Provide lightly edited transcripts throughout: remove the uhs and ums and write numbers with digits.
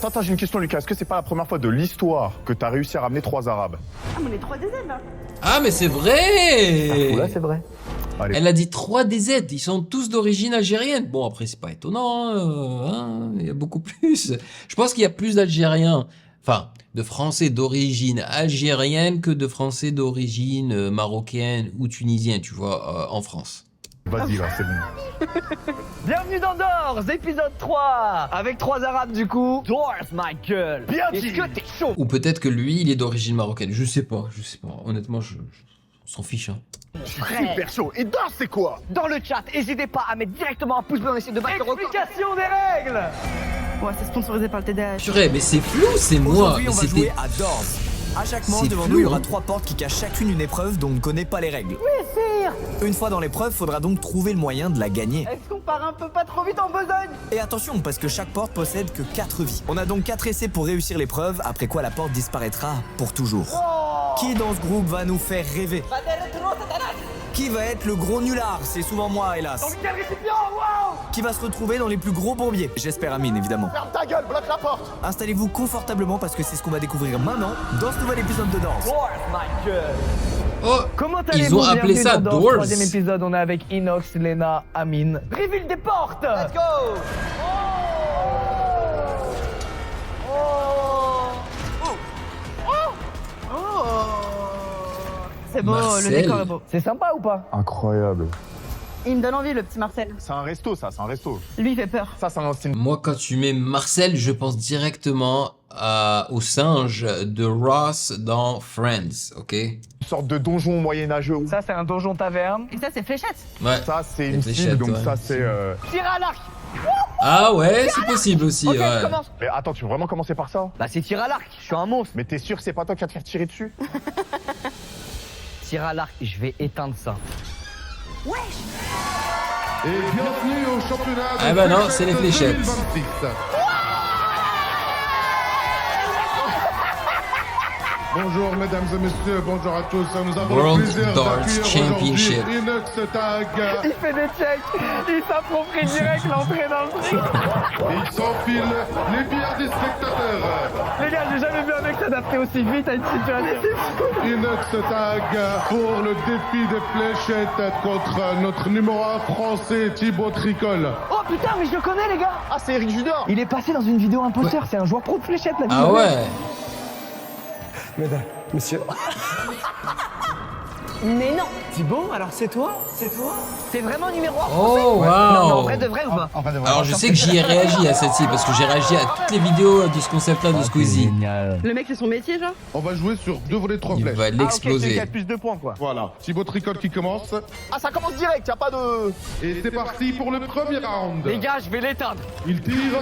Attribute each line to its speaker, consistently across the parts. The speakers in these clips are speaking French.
Speaker 1: Attends, j'ai une question, Lucas. Est-ce que c'est pas la première fois de l'histoire que t'as réussi à ramener 3 Arabes?
Speaker 2: Ah, mais on est 3 DZ là.
Speaker 3: Ah, mais c'est vrai!
Speaker 1: Là, c'est vrai. Allez.
Speaker 3: Elle a dit 3 DZ, ils sont tous d'origine algérienne. Bon, après, c'est pas étonnant, hein, il y a beaucoup plus. Je pense qu'il y a plus d'Algériens, enfin, de Français d'origine algérienne que de Français d'origine marocaine ou tunisienne, tu vois, en France.
Speaker 1: Vas-y, là, c'est bon.
Speaker 4: Bienvenue dans Doors, épisode 3. Avec 3 arabes du coup. Doors, ma gueule.
Speaker 1: Bien dit.
Speaker 4: Est-ce que t'es chaud?
Speaker 3: Ou peut-être que lui, il est d'origine marocaine. Je sais pas. Honnêtement, on s'en fiche, hein.
Speaker 1: Super chaud. Et danse, c'est quoi?
Speaker 4: Dans le chat, n'hésitez pas à mettre directement un pouce bleu, on essaie de battre le record. Explication des règles.
Speaker 2: Ouais, c'est sponsorisé par le TDAH.
Speaker 3: Purée, mais c'est flou, c'est moi.
Speaker 5: Aujourd'hui,
Speaker 3: Mais
Speaker 5: on va
Speaker 3: c'était...
Speaker 5: jouer à Doors. À chaque manche
Speaker 3: C'est
Speaker 5: devant
Speaker 3: flou,
Speaker 5: nous, il y aura
Speaker 3: hein.
Speaker 5: 3 portes qui cachent chacune une épreuve dont on ne connaît pas les règles. Oui, sire. Une fois dans l'épreuve, faudra donc trouver le moyen de la gagner.
Speaker 4: Est-ce qu'on part un peu pas trop vite en besogne?
Speaker 5: Et attention, parce que chaque porte possède que 4 vies. On a donc 4 essais pour réussir l'épreuve, après quoi la porte disparaîtra pour toujours. Qui dans ce groupe va nous faire rêver? Qui va être le gros nulard? C'est souvent moi, hélas.
Speaker 4: Dans quel récipient? Wow.
Speaker 5: Qui va se retrouver dans les plus gros bourbiers? J'espère Amine, évidemment.
Speaker 1: Ferme ta gueule, bloque la porte.
Speaker 5: Installez-vous confortablement parce que c'est ce qu'on va découvrir maintenant dans ce nouvel épisode de Doors.
Speaker 4: Doors, ma gueule.
Speaker 3: Oh,
Speaker 4: Comment
Speaker 3: ils
Speaker 4: allez-vous?
Speaker 3: ont appelé
Speaker 4: Bienvenue
Speaker 3: ça
Speaker 4: dans Doors.
Speaker 3: Doors.
Speaker 4: Troisième épisode, on est avec Inox, Lena, Amine. Reveal des portes. Let's go.
Speaker 2: C'est beau,
Speaker 3: Marcel.
Speaker 2: le décor est beau.
Speaker 4: C'est sympa ou pas?
Speaker 1: Incroyable.
Speaker 2: Il me donne envie, le petit Marcel.
Speaker 1: C'est un resto, ça, c'est un resto.
Speaker 2: Lui, il fait peur.
Speaker 1: Ça, c'est un ancien.
Speaker 3: Moi, quand tu mets Marcel, je pense directement au singe de Ross dans Friends, ok?
Speaker 1: Une sorte de donjon moyenâgeux.
Speaker 4: Ça, c'est un donjon taverne.
Speaker 2: Et ça, c'est fléchette.
Speaker 3: Ouais.
Speaker 1: Ça, c'est une
Speaker 3: fléchettes,
Speaker 1: cible, donc
Speaker 3: ouais.
Speaker 1: ça, c'est...
Speaker 4: Tir à l'arc.
Speaker 3: Ah ouais, c'est possible aussi,
Speaker 4: Ok,
Speaker 3: ouais.
Speaker 4: je commence.
Speaker 1: Mais attends, tu veux vraiment commencer par ça?
Speaker 4: Bah, c'est tir à l'arc. Je suis un monstre.
Speaker 1: Mais t'es sûr que c'est pas toi qui vas te faire tirer dessus?
Speaker 4: Tir à l'arc, je vais éteindre ça.
Speaker 6: Et bienvenue au championnat de
Speaker 3: Ah bah non, c'est les fléchettes.
Speaker 6: 2026. Bonjour mesdames et messieurs, bonjour à tous. Nous avons
Speaker 3: World
Speaker 6: le plaisir
Speaker 3: Darts
Speaker 6: d'accueillir
Speaker 3: Championship.
Speaker 6: aujourd'hui Inox Tag.
Speaker 4: Il fait des checks. Il s'approprie direct l'entrée dans le truc.
Speaker 6: Il s'enfile les bières des spectateurs.
Speaker 4: Les gars, j'ai jamais vu un mec s'adapter aussi vite à une situation.
Speaker 6: Inox Tag pour le défi des fléchettes contre notre numéro 1 français Thibaut Tricol.
Speaker 4: Oh putain, mais je le connais, les gars.
Speaker 1: Ah, c'est Eric Judor.
Speaker 4: Il est passé dans une vidéo imposteur. C'est un joueur pro de fléchettes, la
Speaker 3: Ah
Speaker 4: vidéo.
Speaker 3: ouais.
Speaker 7: Mesdames, messieurs.
Speaker 2: Mais non.
Speaker 4: Thibaut, alors c'est toi? C'est toi? C'est vraiment numéro 1 français?
Speaker 3: Oh,
Speaker 4: Non, mais en
Speaker 3: wow.
Speaker 4: vrai de vrai ou pas?
Speaker 3: Alors je sais que j'y ai réagi à celle-ci parce que j'ai réagi à toutes les vidéos de ce concept-là de Squeezie.
Speaker 4: Génial.
Speaker 2: Le mec, c'est son métier, genre.
Speaker 6: On va jouer sur 2 volets de 3
Speaker 3: Il
Speaker 6: flèches.
Speaker 3: va l'exploser.
Speaker 1: plus de points, quoi.
Speaker 6: Voilà, Thibaut Tricol qui commence.
Speaker 1: Ah, ça commence direct, y'a pas de...
Speaker 6: Et c'est parti pour le premier round.
Speaker 4: Les gars, je vais l'éteindre.
Speaker 6: Il tire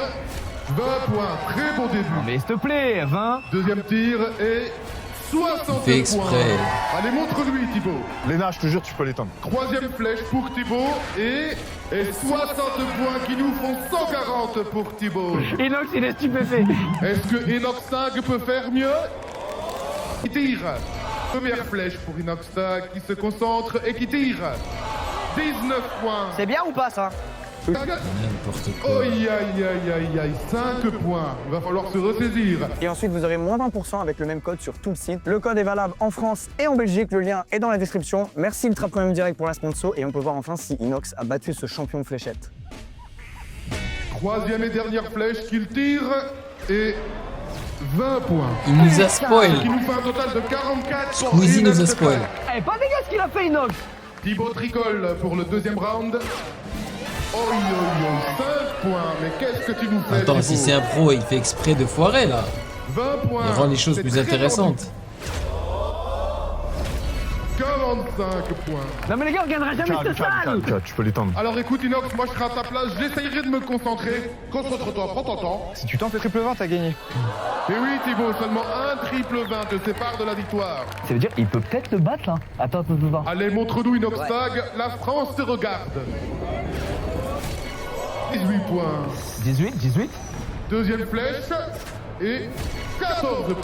Speaker 6: 20 points, très bon début.
Speaker 4: Mais s'il te plaît, 20.
Speaker 6: Deuxième tir et 60
Speaker 3: Il fait exprès.
Speaker 6: points. Allez, montre-lui Thibaut.
Speaker 1: Léna, je te jure, tu peux l'éteindre.
Speaker 6: Troisième flèche pour Thibaut et 60 points qui nous font 140 pour Thibaut.
Speaker 4: Inox, il est stupéfait.
Speaker 6: Est-ce que Inox Tag peut faire mieux? Il tire. Première flèche pour Inox Tag qui se concentre et qui tire. 19 points.
Speaker 4: C'est bien ou pas ça?
Speaker 3: N'importe quoi.
Speaker 6: Aïe aïe aïe aïe aïe, 5 points. Il va falloir se ressaisir.
Speaker 7: Et ensuite, vous aurez moins 20% avec le même code sur tout le site. Le code est valable en France et en Belgique. Le lien est dans la description. Merci Ultra Premium Direct pour la sponsor. Et on peut voir enfin si Inox a battu ce champion de fléchettes.
Speaker 6: Troisième et dernière flèche qu'il tire et 20 points.
Speaker 3: Il nous a
Speaker 6: Qui
Speaker 3: spoil.
Speaker 6: nous fait un total de 44 pour
Speaker 3: Squeezie nous a
Speaker 6: Inox
Speaker 3: spoil.
Speaker 6: Tag.
Speaker 4: Eh, pas dégueu ce qu'il a fait, Inox.
Speaker 6: Thibaut Tricol pour le deuxième round. Oh yo yo, 5 points. Mais qu'est-ce que tu nous fais,
Speaker 3: Attends,
Speaker 6: Thibaut?
Speaker 3: si c'est un pro, il fait exprès de foirer là.
Speaker 6: 20 points.
Speaker 3: Il rend les choses
Speaker 6: C'est
Speaker 3: plus
Speaker 6: très
Speaker 3: intéressantes.
Speaker 6: 45 points.
Speaker 4: Non, mais les gars, on gagnera jamais cette salle.
Speaker 1: Tu peux l'éteindre.
Speaker 6: Alors écoute Inox, moi je serai à ta place, j'essayerai de me concentrer. Concentre-toi, prends ton temps.
Speaker 1: Si tu tentes le triple 20, t'as gagné.
Speaker 6: Et oui Thibaut, seulement un triple 20 te sépare de la victoire.
Speaker 4: Ça veut dire il peut peut-être le battre là. Attends.
Speaker 6: Allez, montre-nous Inox Tag, la France te regarde. 18 points.
Speaker 4: 18.
Speaker 6: Deuxième flèche et 14 points.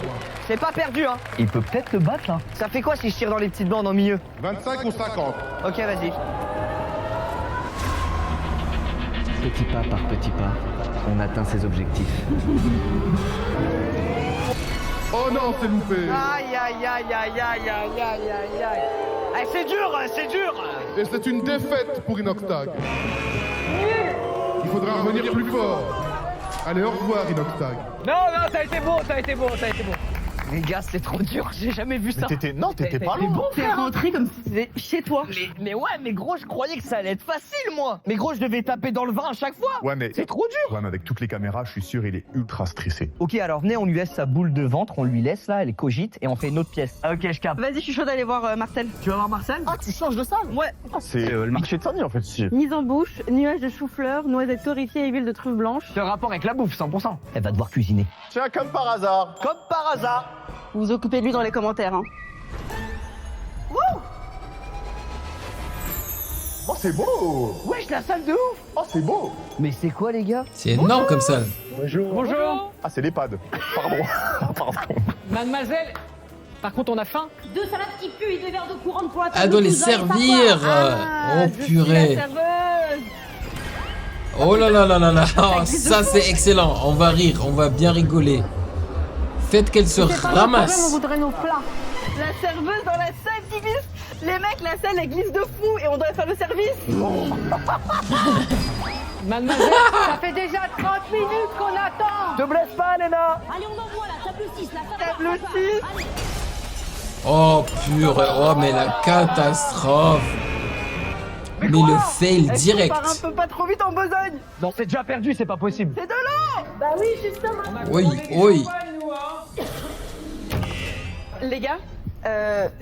Speaker 4: C'est pas perdu, hein. Il peut peut-être le battre là. Ça fait quoi si je tire dans les petites bandes en milieu?
Speaker 6: 25 ou 50.
Speaker 4: Ok, vas-y. petit pas par petit pas, on atteint ses objectifs.
Speaker 6: Oh non, c'est loupé.
Speaker 4: Aïe aïe aïe aïe aïe aïe aïe aïe aïe. Eh, c'est dur, c'est dur.
Speaker 6: Et c'est une défaite pour Inoxtag. Il faudra revenir plus fort. Allez, au revoir, Inoxtag.
Speaker 4: Non, non, ça a été beau, ça a été beau, ça a été beau. Les gars, c'est trop dur, j'ai jamais vu ça.
Speaker 1: Non, t'étais pas
Speaker 4: T'es
Speaker 1: loin.
Speaker 4: bon,
Speaker 2: T'es
Speaker 4: frère.
Speaker 2: rentré comme si c'était chez toi.
Speaker 4: Mais ouais, mais gros, je croyais que ça allait être facile, moi. Mais gros, je devais taper dans le vin à chaque fois.
Speaker 1: Ouais, mais.
Speaker 4: C'est trop dur.
Speaker 1: Ouais, mais avec toutes les caméras, je suis sûr, il est ultra stressé.
Speaker 4: Ok, alors venez, on lui laisse sa boule de ventre, on lui laisse là, elle cogite et on fait une autre pièce. Ah, ok, je capte.
Speaker 2: Vas-y, je suis chaude d'aller voir Marcel.
Speaker 4: Tu vas voir Marcel?
Speaker 1: Ah, tu changes de salle?
Speaker 2: Ouais.
Speaker 1: C'est le marché de Sony en fait, ici.
Speaker 2: Mise en bouche, nuages de chou-fleur, noisettes torréfiées et huile de truffe blanche.
Speaker 4: C'est un rapport avec la bouffe, 100%. Elle va devoir cuisiner.
Speaker 1: Tiens, comme par hasard.
Speaker 4: Comme par hasard.
Speaker 2: Vous vous occupez de lui dans les commentaires. Hein.
Speaker 1: Oh, c'est beau.
Speaker 4: Wesh, la salle de ouf.
Speaker 1: Oh, c'est beau.
Speaker 4: Mais c'est quoi, les gars?
Speaker 3: C'est énorme comme ça.
Speaker 8: Bonjour,
Speaker 1: Ah, c'est l'EHPAD. Pardon. Pardon.
Speaker 8: mademoiselle. Par contre, on a faim.
Speaker 9: 2 salades qui puent et 2 verres d'eau courante pour la table.
Speaker 3: Elle doit les
Speaker 9: Vous allez
Speaker 3: servir.
Speaker 9: savoir.
Speaker 2: Ah,
Speaker 3: Oh
Speaker 2: je suis la
Speaker 3: purée.
Speaker 2: serveuse.
Speaker 3: Oh là là là là là. Oh, ça c'est excellent. On va rire, on va bien rigoler. Faites qu'elle se
Speaker 9: C'est pas notre problème, on
Speaker 3: ramasse.
Speaker 9: voudrait nos plats.
Speaker 2: La serveuse dans la salle qui glisse. Les mecs, la salle elle glisse de fou et on devrait faire le service.
Speaker 8: Mademoiselle,
Speaker 9: Ça fait déjà 30 minutes qu'on attend.
Speaker 4: Te blesse pas, Léna.
Speaker 9: Allez, on envoie la table 6, la
Speaker 2: Table 6.
Speaker 9: Allez.
Speaker 3: Oh purée. Oh mais la catastrophe. Mais le fail
Speaker 2: Est-ce qu'on
Speaker 3: direct.
Speaker 2: part un peu pas trop vite en besogne?
Speaker 4: Non, c'est déjà perdu, c'est pas possible.
Speaker 2: C'est de l'eau.
Speaker 9: Bah oui, justement.
Speaker 3: Oui, oui.
Speaker 2: Les gars,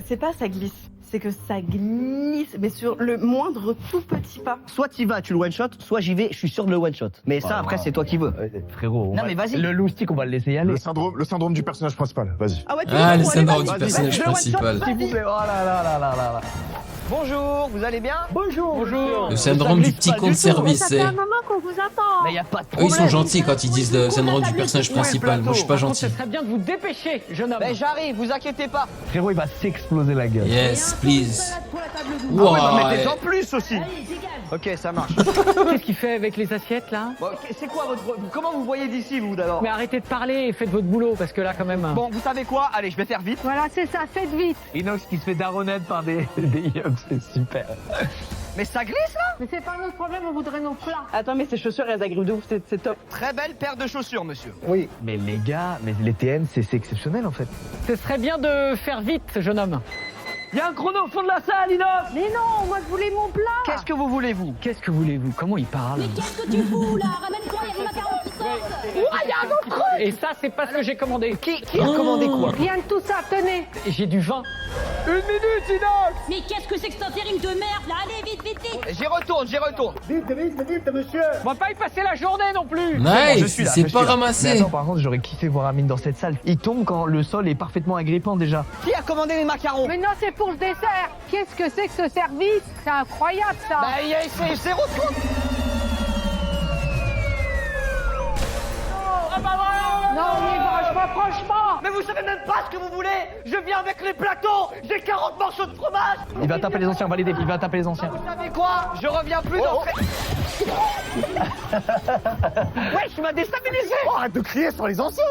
Speaker 2: c'est pas ça glisse. C'est que ça glisse, mais sur le moindre tout petit pas.
Speaker 4: Soit t'y vas, tu le one shot, soit j'y vais, je suis sûr de le one shot. Mais ça, après, c'est toi qui veux. Frérot, non, mais vas-y. Le loustic, on va le laisser y aller.
Speaker 1: Le syndrome du personnage principal. Vas-y.
Speaker 2: Ah ouais, tu
Speaker 3: Ah,
Speaker 2: veux
Speaker 3: le
Speaker 2: trop, allez,
Speaker 3: syndrome
Speaker 2: vas-y.
Speaker 3: du personnage principal.
Speaker 4: S'il vous plaît. Oh là là là là là là. Bonjour, vous allez bien? Bonjour.
Speaker 8: bonjour.
Speaker 3: Le syndrome du petit compte service.
Speaker 9: Ça
Speaker 3: C'est...
Speaker 9: fait un moment qu'on vous attend.
Speaker 4: Mais y a pas de
Speaker 3: Eux
Speaker 4: problème.
Speaker 3: ils sont gentils quand ils disent le syndrome du personnage principal. Moi je suis pas
Speaker 8: Par contre,
Speaker 3: gentil.
Speaker 8: ce serait bien de vous dépêcher, jeune homme.
Speaker 4: Mais j'arrive, vous inquiétez pas. Frérot, il va s'exploser la gueule.
Speaker 3: Yes, please.
Speaker 9: Salade pour la table 12.
Speaker 4: Ah ouais, bah,
Speaker 3: Wow.
Speaker 4: mettez-en plus aussi.
Speaker 9: Allez, dégage.
Speaker 4: Ok, ça marche.
Speaker 8: Qu'est-ce qu'il fait avec les assiettes, là?
Speaker 4: Bon, c'est quoi votre... Comment vous voyez d'ici, vous, d'abord?
Speaker 8: Mais arrêtez de parler et faites votre boulot, parce que là, quand même...
Speaker 4: Bon, vous savez quoi? Allez, je vais faire vite.
Speaker 9: Voilà, c'est ça, faites vite.
Speaker 4: Inox qui se fait daronnette par des yums, c'est super. Mais ça glisse, là?
Speaker 9: Mais c'est pas notre problème, on voudrait nos plats.
Speaker 2: Attends, mais ces chaussures, elles agrippent de ouf, c'est top.
Speaker 4: Très belle paire de chaussures, monsieur. Oui. Mais les gars, mais les TN, c'est exceptionnel, en fait.
Speaker 8: Ce serait bien de faire vite, jeune homme.
Speaker 4: Il y a un chrono au fond de la salle, Inox.
Speaker 9: Mais non, moi je voulais mon plat.
Speaker 4: Qu'est-ce que vous voulez, vous?
Speaker 8: Qu'est-ce que voulez-vous? Comment il parle?
Speaker 9: Mais qu'est-ce que tu fous là? Ramène-toi, il y a des macarons qui sortent.
Speaker 8: Et ça, c'est pas ce que j'ai commandé.
Speaker 4: Qui a commandé quoi?
Speaker 9: Rien de tout ça, tenez.
Speaker 8: J'ai du vin.
Speaker 4: Une minute, Inox.
Speaker 9: Mais qu'est-ce que c'est que cet intérim de merde là? Allez, vite, vite, vite.
Speaker 4: J'y retourne.
Speaker 8: On va pas y passer la journée non plus.
Speaker 4: Je
Speaker 3: Nice,
Speaker 4: suis là,
Speaker 3: c'est
Speaker 4: je suis
Speaker 3: pas
Speaker 4: là.
Speaker 3: ramassé.
Speaker 4: Mais attends, par contre, j'aurais kiffé voir Amine dans cette salle. Il tombe quand le sol est parfaitement agrippant déjà. Qui a commandé les macarons?
Speaker 9: Mais non, c'est pour le dessert. Qu'est-ce que c'est que ce service? C'est incroyable ça.
Speaker 4: Bah, c'est retourne.
Speaker 9: Non, mais franchement.
Speaker 4: Mais vous savez même pas ce que vous voulez. Je viens avec les plateaux. J'ai 40 morceaux de fromage. Il va taper les anciens, validé. Il va taper les anciens. Vous savez quoi? Je reviens plus dans... Wesh, tu m'as déstabilisé.
Speaker 1: Oh, arrête de crier sur les anciens.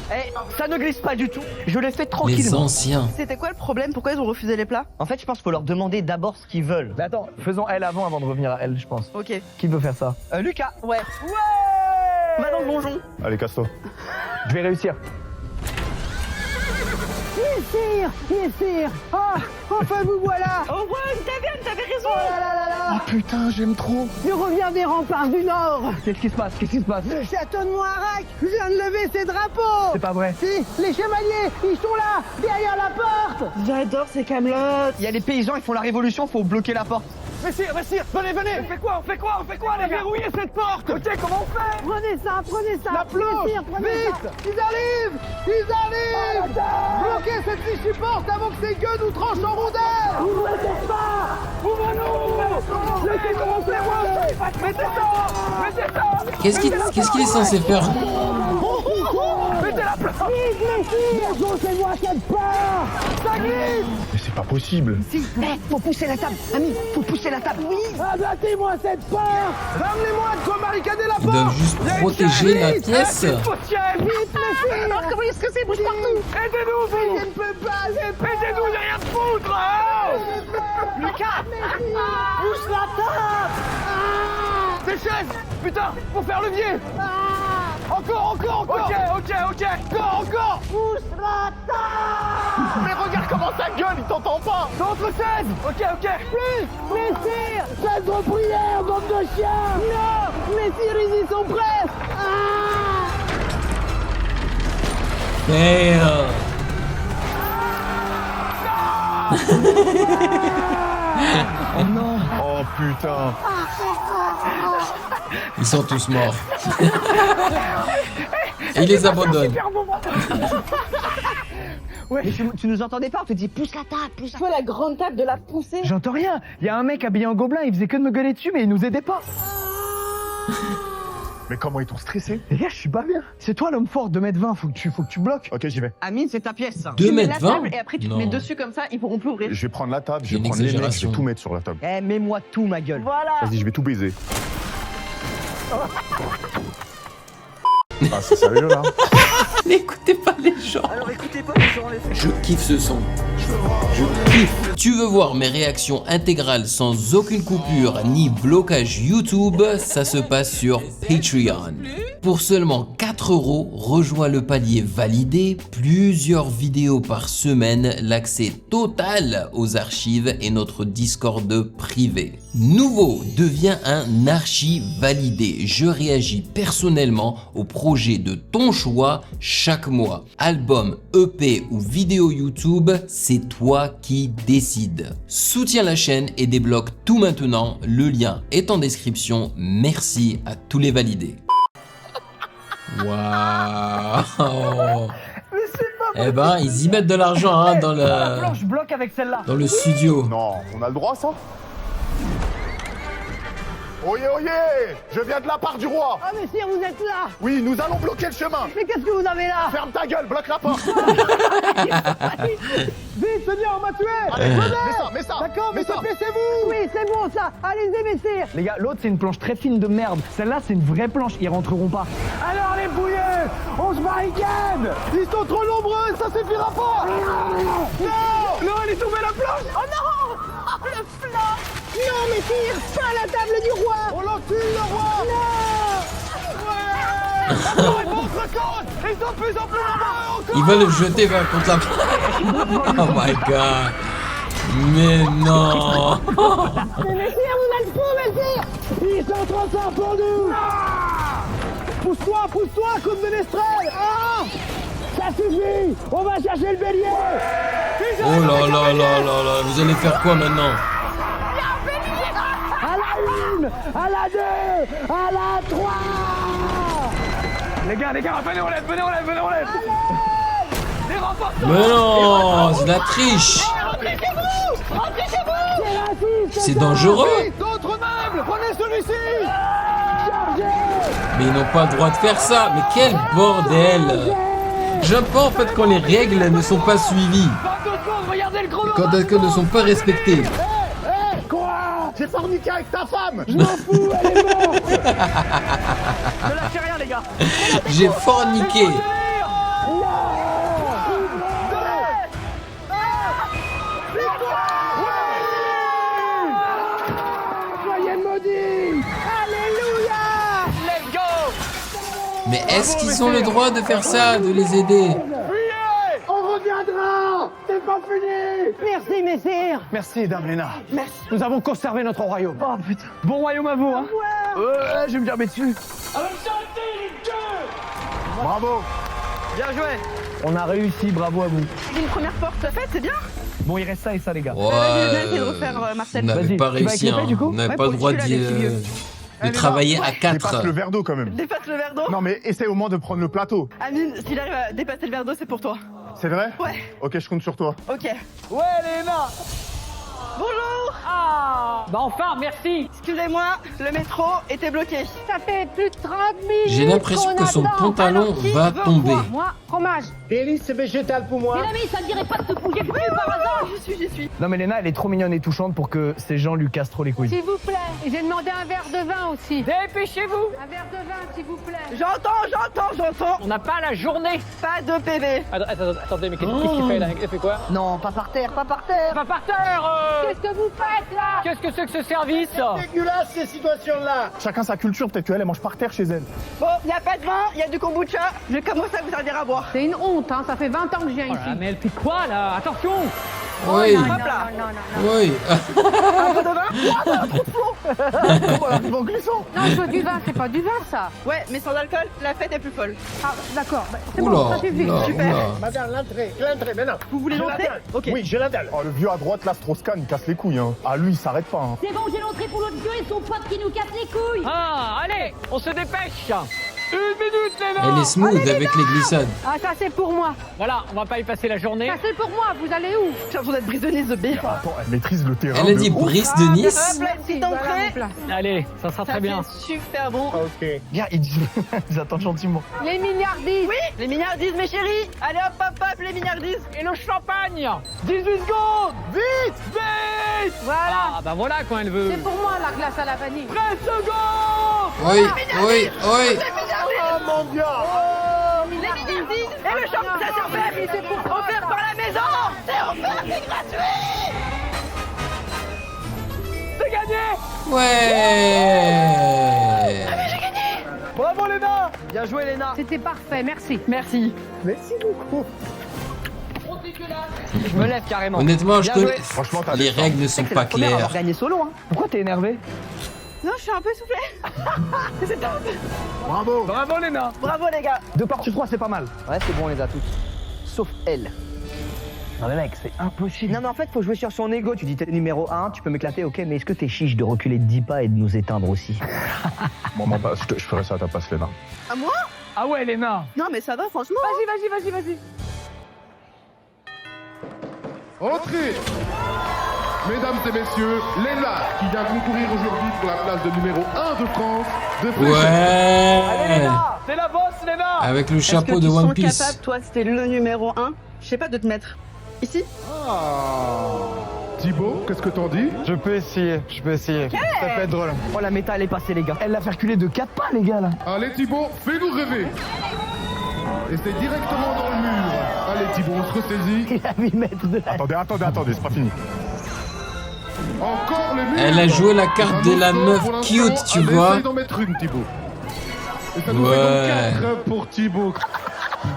Speaker 4: Eh, ça ne glisse pas du tout. Je l'ai fait
Speaker 3: Les
Speaker 4: tranquillement.
Speaker 3: anciens.
Speaker 2: C'était quoi le problème? Pourquoi ils ont refusé les plats?
Speaker 4: En fait, je pense qu'il faut leur demander d'abord ce qu'ils veulent. Mais attends, faisons elle avant de revenir à elle, je pense.
Speaker 2: Ok.
Speaker 4: Qui veut faire ça? Lucas.
Speaker 2: Ouais. Va dans le donjon.
Speaker 1: Allez, casse-toi.
Speaker 4: Je vais réussir.
Speaker 9: Bien sûr. Ah, enfin vous voilà.
Speaker 2: Oh ouais, t'avais raison.
Speaker 1: Ah putain, j'aime trop.
Speaker 9: Je reviens des remparts du Nord.
Speaker 4: Qu'est-ce qui se passe? Qu'est-ce qui se passe?
Speaker 9: Le château de Moirac vient de lever ses drapeaux.
Speaker 4: C'est pas vrai.
Speaker 9: Si, les chevaliers, ils sont là, derrière la porte.
Speaker 2: J'adore ces camelotes.
Speaker 4: Il y a les paysans, ils font la révolution, faut bloquer la porte. Messire, venez. On fait quoi? Allez, verrouiller cette porte. Ok, comment on fait?
Speaker 9: Prenez ça.
Speaker 4: La plonge.
Speaker 9: Messire, prenez ça.
Speaker 4: Ils arrivent. Bloquez cette fichue porte avant que ces gueux nous tranchent en rondelles. Ouvre-nous. Laissez commencer, moi. Mettez ça.
Speaker 3: Qu'est-ce qu'il est censé faire?
Speaker 4: Mettez la
Speaker 1: Mais c'est pas possible.
Speaker 8: Faut pousser la table. Ami, faut pousser la table. Oui.
Speaker 7: Abattez-moi cette porte. Ramenez-moi de quoi barricader la
Speaker 3: Ils doivent juste protéger la pièce.
Speaker 8: Alors comment est-ce que c'est? Bouge partout.
Speaker 7: Aidez-nous, vous. Je ne peux pas.
Speaker 4: Aidez-nous, j'ai rien de foutre. Lucas, pousse la table. Des chaises. Putain, faut faire levier. Encore. Ok. Encore.
Speaker 8: Pousse la table.
Speaker 1: Mais regarde comment ça gueule, il t'entend pas.
Speaker 4: D'autres chaises. Ok.
Speaker 8: Messire, faites vos prières, bande de chiens. Non, Messire, ils y sont presque.
Speaker 3: Damn.
Speaker 1: Oh putain.
Speaker 3: Ils sont tous morts. Et ils les abandonnent.
Speaker 4: Ouais, tu nous entendais pas? On te dit pousse la table, pousse la
Speaker 2: Il faut la grande table de la pousser.
Speaker 4: J'entends rien. Il y a un mec habillé en gobelin, il faisait que de me gueuler dessus, mais il nous aidait pas.
Speaker 1: Mais comment ils t'ont stressé?
Speaker 4: Les gars, je suis pas bien. C'est toi l'homme fort, 2m20, faut que tu bloques.
Speaker 1: Ok, j'y vais.
Speaker 4: Amine, c'est ta pièce, ça.
Speaker 3: 2
Speaker 2: Tu mets la
Speaker 3: mètres 20.
Speaker 2: table et après tu te
Speaker 3: Non.
Speaker 2: mets dessus comme ça, ils pourront plus ouvrir.
Speaker 1: Je vais prendre la table, je
Speaker 3: C'est
Speaker 1: vais
Speaker 3: une
Speaker 1: prendre les mecs, je
Speaker 3: exagération.
Speaker 1: vais tout mettre sur la table.
Speaker 4: Eh, mets-moi tout, ma gueule.
Speaker 2: Voilà.
Speaker 1: Vas-y, je vais tout baiser. Ah, c'est sérieux là?
Speaker 3: N'écoutez pas les gens.
Speaker 4: Alors écoutez pas les gens, les
Speaker 3: Je kiffe ce son. Je kiffe. Tu veux voir mes réactions intégrales sans aucune coupure ni blocage YouTube? Ça se passe sur Patreon. Pour seulement 4 €, rejoins le palier validé, plusieurs vidéos par semaine, l'accès total aux archives et notre Discord privé. Nouveau, deviens un archi validé. Je réagis personnellement au projet de ton choix chaque mois. Album, EP ou vidéo YouTube, c'est toi qui décides. Soutiens la chaîne et débloque tout maintenant. Le lien est en description. Merci à tous les validés. Waouh! Eh ben, ils y mettent de l'argent hein, dans
Speaker 4: La
Speaker 3: le
Speaker 4: planche bloque avec celle-là.
Speaker 3: studio.
Speaker 1: Non, on a le droit ça? Oyez, je viens de la part du roi.
Speaker 8: Ah, Messire, vous êtes là.
Speaker 1: Oui, nous allons bloquer le chemin.
Speaker 8: Mais qu'est-ce que vous avez là?
Speaker 1: Ferme ta gueule, bloque la porte.
Speaker 7: Vite, Seigneur, on m'a tué.
Speaker 1: Allez, mets ça.
Speaker 7: D'accord, mais
Speaker 1: mets ça.
Speaker 7: dépêchez-vous.
Speaker 8: Oui, c'est bon ça. Allez-y, Messire.
Speaker 4: Les gars, l'autre c'est une planche très fine de merde. Celle-là c'est une vraie planche, ils rentreront pas.
Speaker 7: Alors les bouillés, on se barricade. Ils sont trop nombreux, ça suffira pas.
Speaker 4: Non, elle est tombée la planche.
Speaker 8: Oh non. Oh, le flanc. Non, Messire, pas la table du roi.
Speaker 7: On l'encule, le roi.
Speaker 4: Ils sont de plus en plus nombreux.
Speaker 3: Ils veulent le jeter vers contre la... Oh my god. Mais non.
Speaker 8: Mais Messire, vous êtes fous, Messire.
Speaker 7: Ils sont trop forts pour nous. Pousse-toi, coup de ménestrel. Ah, ça suffit. On va chercher le bélier.
Speaker 3: Oh là là là là là. Vous allez faire quoi maintenant?
Speaker 7: À la 1, à la 2, à la 3.
Speaker 4: Les gars, venez, on lève. Les renforts.
Speaker 3: Mais non, c'est de la triche. C'est dangereux.
Speaker 7: D'autres meubles, prenez celui-ci.
Speaker 3: Mais ils n'ont pas le droit de faire ça. Mais quel bordel. J'aime pas en fait quand les règles ne sont pas suivies.
Speaker 4: Regardez le chrono.
Speaker 3: Quand elles ne sont pas respectées.
Speaker 7: Quoi?
Speaker 1: J'ai forniqué avec ta femme.
Speaker 7: Je m'en fous, elle est morte.
Speaker 4: Ne lâchez rien, les gars.
Speaker 3: J'ai forniqué.
Speaker 7: Soyez maudits. Alléluia.
Speaker 4: Let's go.
Speaker 3: Mais est-ce qu'ils ont le droit de faire ça, de les aider?
Speaker 7: On reviendra. C'est pas fini.
Speaker 8: Merci, Messire.
Speaker 7: Merci, Dame Léna.
Speaker 2: Merci.
Speaker 7: Nous avons conservé notre royaume.
Speaker 4: Oh putain. Bon royaume à vous, hein. Je vais me dire dessus.
Speaker 1: Bravo.
Speaker 4: Bien joué. On a réussi, bravo à vous.
Speaker 2: J'ai une première porte faite, c'est bien.
Speaker 4: Bon, il reste ça et ça, les gars.
Speaker 3: Ouais,
Speaker 2: je vais essayer de refaire, Marcel.
Speaker 3: on n'avait
Speaker 4: Vas-y,
Speaker 3: pas
Speaker 4: tu vas avec
Speaker 3: réussi,
Speaker 4: l'épée,
Speaker 3: hein.
Speaker 4: du coup
Speaker 3: On n'avait
Speaker 2: Ouais,
Speaker 3: pas le
Speaker 2: pour
Speaker 3: droit
Speaker 2: celui-là, les
Speaker 3: de travailler à
Speaker 1: Dépasse
Speaker 3: 4.
Speaker 1: le verre d'eau quand même.
Speaker 2: Dépasse le verre d'eau.
Speaker 1: Non mais essaie au moins de prendre le plateau.
Speaker 2: Amine, s'il arrive à dépasser le verre d'eau, c'est pour toi.
Speaker 1: C'est vrai?
Speaker 2: Ouais.
Speaker 1: Ok, je compte sur toi.
Speaker 2: Ok.
Speaker 4: Ouais, Léna.
Speaker 2: Bonjour.
Speaker 4: Bah enfin, merci.
Speaker 2: Excusez-moi, le métro était bloqué.
Speaker 8: Ça fait plus de 30 minutes.
Speaker 3: J'ai l'impression que son pantalon va tomber.
Speaker 8: Moi, fromage.
Speaker 4: Délice végétale pour moi.
Speaker 9: Mélanie, ça ne dirait pas de te bouger plus par hasard.
Speaker 2: J'y suis.
Speaker 7: Non mais Léna, elle est trop mignonne et touchante pour que ces gens lui cassent trop les couilles.
Speaker 8: S'il vous plaît. Et j'ai demandé un verre de vin aussi.
Speaker 4: Dépêchez-vous.
Speaker 8: Un verre de vin, s'il vous plaît.
Speaker 2: J'entends.
Speaker 4: On n'a pas la journée.
Speaker 2: Pas de PV.
Speaker 4: Attendez, mais qu'est-ce qu'il fait là? Il fait quoi?
Speaker 2: Non, pas par terre.
Speaker 4: Pas par terre.
Speaker 8: Qu'est-ce que vous faites là?
Speaker 4: Qu'est-ce que c'est que ce service?
Speaker 8: Dégueulasse ces situations-là.
Speaker 1: Chacun sa culture, peut-être qu'elle mange par terre chez elle.
Speaker 2: Bon, y a pas de vin, y a du kombucha. Je vais commencer à vous servir à boire.
Speaker 8: C'est une honte, hein. Ça fait 20 ans que je viens
Speaker 4: Oh
Speaker 8: ici.
Speaker 4: là, mais elle fait quoi là? Attention.
Speaker 3: Oui,
Speaker 2: Hop là.
Speaker 3: oui.
Speaker 2: Un peu de vin.
Speaker 1: Comment elle arrive en glissant?
Speaker 8: Non, je veux du vin, c'est pas du vin ça.
Speaker 2: Ouais, mais sans alcool, la fête est plus folle.
Speaker 8: Ah, d'accord. Bah, c'est bon,
Speaker 3: Oula,
Speaker 8: ça suffit.
Speaker 3: oula,
Speaker 2: Super.
Speaker 3: oula.
Speaker 4: Madame, l'entrée, maintenant.
Speaker 2: Vous voulez l'entrée? Ok.
Speaker 4: Oui, je l'attends.
Speaker 1: Oh, le vieux à droite, là, Strauss-Kahn, il casse les couilles. Hein. Ah, lui, il s'arrête pas. Hein.
Speaker 9: C'est bon, j'ai l'entrée pour l'autre vieux et son pote qui nous casse les couilles.
Speaker 4: Ah, allez, on se dépêche. Une minute, les
Speaker 3: Elle est smooth avec les glissades.
Speaker 8: Ah, ça c'est pour moi.
Speaker 4: Voilà, on va pas y passer la journée.
Speaker 8: Ça c'est pour moi. Vous allez où?
Speaker 2: J'ai l'impression d'être brise de Nice de B.
Speaker 1: Attends, elle maîtrise le terrain.
Speaker 3: Elle a
Speaker 1: de
Speaker 3: dit
Speaker 1: ouf.
Speaker 3: Brice de Nice.
Speaker 2: Hop là, petite
Speaker 8: Voilà
Speaker 2: entrée.
Speaker 8: mon plat.
Speaker 4: Allez, ça sera très bien.
Speaker 2: C'est super bon.
Speaker 4: Ok.
Speaker 7: Viens, ils attendent gentiment.
Speaker 8: Les milliardises.
Speaker 2: Oui, les milliardises, mes chéris. Allez hop, hop, hop, les milliardises.
Speaker 4: Et le champagne. 18 secondes. Vite.
Speaker 8: Voilà.
Speaker 4: Ah, bah voilà quand elle veut.
Speaker 8: C'est pour moi la glace à la vanille.
Speaker 4: 13 secondes.
Speaker 3: Oui, oui, oui.
Speaker 1: Oh mon dieu!
Speaker 2: Les milliardises. Et le champagne, ça c'est offert. C'est pour offert par la maison. C'est offert, c'est gratuit.
Speaker 4: C'est gagné.
Speaker 3: Ouais.
Speaker 7: Bravo Léna. Bien joué Léna.
Speaker 8: C'était parfait, merci.
Speaker 2: Merci.
Speaker 7: Merci beaucoup. Je me lève carrément.
Speaker 3: Honnêtement, je
Speaker 7: Bien
Speaker 3: connais.
Speaker 7: joué.
Speaker 1: Franchement, t'as
Speaker 3: Les
Speaker 1: des
Speaker 3: règles ne sont
Speaker 7: C'est
Speaker 3: pas
Speaker 7: la première à avoir
Speaker 3: claires.
Speaker 7: gagné solo, hein. Pourquoi t'es énervé?
Speaker 2: Non, je suis un peu soufflée. C'est top.
Speaker 7: Bravo.
Speaker 4: Bravo, Léna.
Speaker 2: Bravo les gars.
Speaker 7: 2 parts sur 3, c'est pas mal. Ouais, c'est bon, on les a tous. Sauf elle. Non mais mec, c'est impossible. Non mais en fait, faut jouer sur son ego. Tu dis t'es numéro 1, tu peux m'éclater, ok, mais est-ce que t'es chiche de reculer de 10 pas et de nous éteindre aussi?
Speaker 1: Bon, bah, je ferai ça à ta place, Léna.
Speaker 2: À moi?
Speaker 4: Ah ouais, Léna.
Speaker 2: Non, mais ça va, franchement.
Speaker 8: Vas-y.
Speaker 6: Entrée. Mesdames et messieurs, Léna qui vient concourir aujourd'hui pour la place de numéro 1 de France de fléchettes.
Speaker 3: Ouais.
Speaker 4: C'est la bosse, Léna.
Speaker 3: Avec le
Speaker 2: Est-ce
Speaker 3: chapeau
Speaker 2: que
Speaker 3: de
Speaker 2: tu
Speaker 3: One
Speaker 2: sens
Speaker 3: Piece.
Speaker 2: capable, toi, c'était le numéro 1, je sais pas, de te mettre ici?
Speaker 6: Thibaut, qu'est-ce que t'en dis?
Speaker 7: Je peux essayer. Ça peut être drôle. Oh la méta elle est passée les gars. Elle l'a fait reculer de 4 pas les gars là.
Speaker 6: Allez Thibaut, fais-nous rêver. Et c'est directement dans le mur. Allez Thibaut, on se ressaisit.
Speaker 7: Il a 8 mètres de la...
Speaker 1: Attendez, c'est pas fini.
Speaker 6: Encore le mur.
Speaker 3: Elle a joué la carte de la
Speaker 6: Un autre
Speaker 3: meuf
Speaker 6: pour l'instant.
Speaker 3: cute, tu
Speaker 6: Allez,
Speaker 3: vois.
Speaker 6: essaye d'en mettre une Thibaut. Et ça nous
Speaker 3: Ouais.
Speaker 6: fait donc 4 pour Thibaut.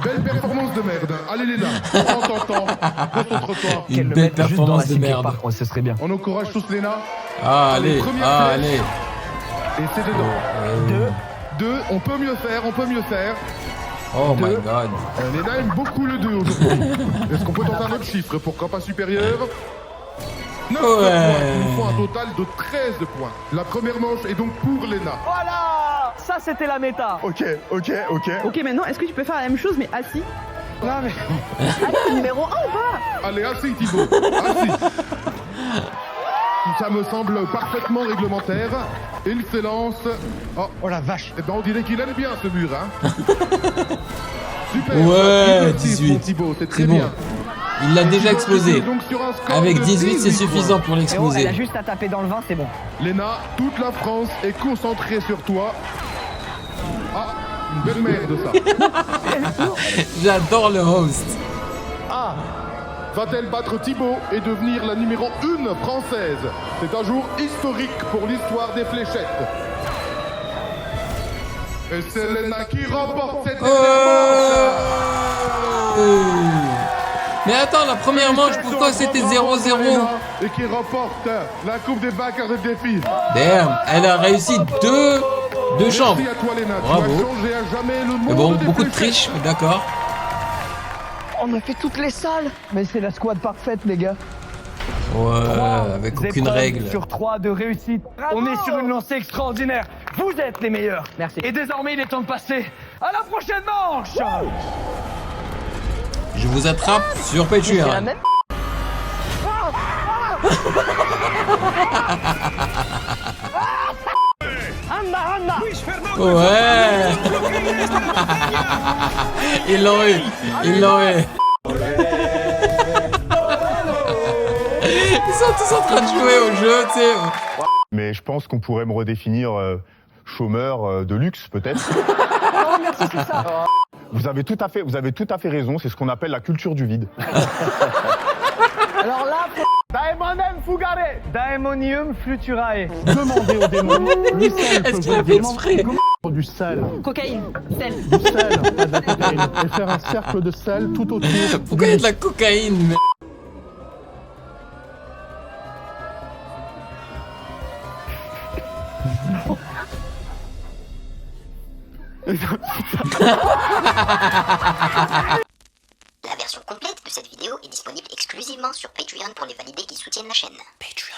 Speaker 6: Belle performance de merde. Allez Léna, on t'entend. Concentre-toi.
Speaker 3: Une belle performance de merde.
Speaker 7: Oh, ce serait bien.
Speaker 6: On encourage tous Léna.
Speaker 3: Ah, allez,
Speaker 6: première
Speaker 3: ah,
Speaker 6: flèche.
Speaker 3: allez.
Speaker 6: Et c'est dedans. 2, on peut mieux faire.
Speaker 3: Oh my god.
Speaker 6: Léna aime beaucoup le 2 aujourd'hui. Est-ce qu'on peut tenter un autre chiffre? Pourquoi pas supérieur? 9 points, il nous faut un total de 13 points. La première manche est donc pour Léna.
Speaker 7: Voilà. Ça c'était la méta.
Speaker 1: Ok.
Speaker 2: Ok, maintenant, est-ce que tu peux faire la même chose, mais assis?
Speaker 7: Non mais...
Speaker 2: Assis numéro 1 ou pas?
Speaker 6: Allez, assis Thibaut, assis. Ça me semble parfaitement réglementaire. Il s'élance.
Speaker 7: Oh la vache.
Speaker 6: Eh ben, on dirait qu'il aime bien ce mur, hein. Super.
Speaker 3: Ouais,
Speaker 6: 18
Speaker 3: 18.
Speaker 6: pour Thibaut, c'est très
Speaker 3: C'est bon.
Speaker 6: bien.
Speaker 3: Il l'a déjà explosé.
Speaker 6: Donc sur un score
Speaker 3: Avec
Speaker 6: de
Speaker 3: 18, c'est
Speaker 6: 18
Speaker 3: suffisant
Speaker 6: points.
Speaker 3: pour
Speaker 7: Elle a
Speaker 3: l'exploser.
Speaker 7: juste à taper dans le vin, c'est bon.
Speaker 6: Léna, toute la France est concentrée sur toi. Ah, une belle merde ça.
Speaker 3: J'adore le host.
Speaker 6: Ah, va-t-elle battre Thibaut et devenir la numéro 1 française? C'est un jour historique pour l'histoire des fléchettes. Et c'est Léna qui remporte cette dernière manche.
Speaker 3: Mais attends, la première manche, pourquoi c'était 0-0?
Speaker 6: Et qui remporte la Coupe des backers de défi.
Speaker 3: Damn, elle a réussi deux chambres.
Speaker 6: Merci à toi Léna,
Speaker 3: Bravo.
Speaker 6: tu as changé à jamais le monde
Speaker 3: Mais bon,
Speaker 6: des
Speaker 3: beaucoup de
Speaker 6: fléchettes.
Speaker 3: triche, mais d'accord.
Speaker 7: On a fait toutes les salles. Mais c'est la squad parfaite les gars.
Speaker 3: Ouais, avec aucune
Speaker 7: Épreuves
Speaker 3: règle.
Speaker 7: Sur 3 de réussite. On est sur une lancée extraordinaire. Vous êtes les meilleurs. Merci. Et désormais, il est temps de passer à la prochaine manche.
Speaker 3: Je vous attrape sur Patreon.
Speaker 7: C'est la même.
Speaker 3: Ouais. Ils l'ont eu. Ils l'ont eu. Ils sont tous en train de jouer au jeu, tu sais.
Speaker 1: Mais je pense qu'on pourrait me redéfinir chômeur de luxe, peut-être.
Speaker 2: Oh, merci, c'est ça.
Speaker 1: Vous avez tout à fait raison, c'est ce qu'on appelle la culture du vide.
Speaker 4: Alors là, Daemonem fugare, Daemonium fluturae.
Speaker 8: Demandez au démon. Le sel
Speaker 3: Est-ce
Speaker 8: peut
Speaker 3: qu'il a fait
Speaker 8: vraiment
Speaker 3: exprès?
Speaker 8: du sel.
Speaker 2: Cocaïne, sel.
Speaker 8: Du sel, pas de la cocaïne. Et faire un cercle de sel tout autour.
Speaker 3: Pourquoi il y a de la cocaïne mais...
Speaker 10: La version complète de cette vidéo est disponible exclusivement sur Patreon pour les validés qui soutiennent la chaîne. Patreon.